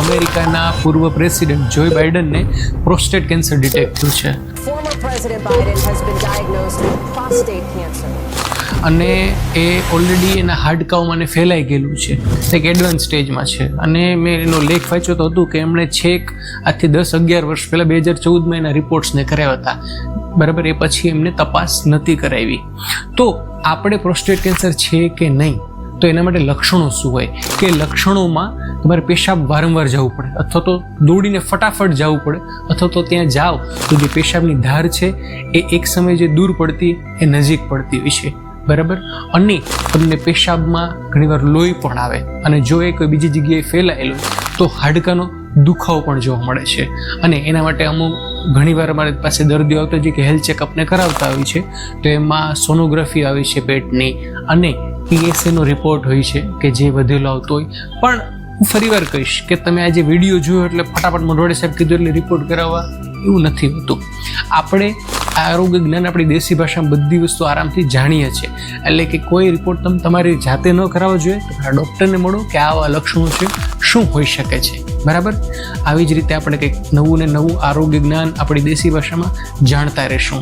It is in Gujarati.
અમેરિકાના પૂર્વ પ્રેસિડેન્ટ જોય બાઇડનને પ્રોસ્ટેટ કેન્સર ડિટેક્ટ થયું છે. Former President Biden has been diagnosed with prostate cancer. અને એ ઓલરેડી એના હાડકાઓમાં ફેલાઈ ગયેલું છે, એક એડવાન્સ સ્ટેજમાં છે. અને મેં એનો લેખ વાંચ્યો તો હતું કે એમણે છેક આજથી 10-11 વર્ષ પહેલાં 2014માં એના રિપોર્ટ્સને કરાવ્યા હતા, બરાબર. એ પછી એમને તપાસ નથી કરાવી. તો આપણે પ્રોસ્ટેટ કેન્સર છે કે નહીં, તો એના માટે લક્ષણો શું હોય કે લક્ષણોમાં તમારે પેશાબ વારંવાર જવું પડે, અથવા તો દોડીને ફટાફટ જવું પડે, અથવા તો ત્યાં જાઓ તો જે પેશાબની ધાર છે એ એક સમયે જે દૂર પડતી એ નજીક પડતી હોય છે, બરાબર. અને તમને પેશાબમાં ઘણીવાર લોહી પણ આવે, અને જો એ કોઈ બીજી જગ્યાએ ફેલાયેલું તો હાડકાનો દુખાવો પણ જોવા મળે છે. અને એના માટે અમુક ઘણીવાર અમારી પાસે દર્દીઓ આવતા હોય કે હેલ્થ ચેકઅપને કરાવતા હોય છે, તો એમાં સોનોગ્રાફી આવે છે પેટની, અને PSAનો રિપોર્ટ હોય છે કે જે વધેલો આવતો હોય. પણ હું ફરીવાર કહીશ કે તમે આજે વિડીયો જોયો એટલે ફટાફટ મોઢવાડે સાહેબ કીધું એટલે રિપોર્ટ કરાવવા, એવું નથી હોતું. આપણે આરોગ્ય જ્ઞાન આપણી દેશી ભાષામાં બધી વસ્તુ આરામથી જાણીએ છીએ, એટલે કે કોઈ રિપોર્ટ તમે તમારી જાતે ન કરાવવો જોઈએ, તમારા ડૉક્ટરને મળો કે આવા લક્ષણો છે, શું હોઈ શકે છે, બરાબર. આવી જ રીતે આપણે કંઈક નવું ને નવું આરોગ્ય જ્ઞાન આપણી દેશી ભાષામાં જાણતા રહેશું.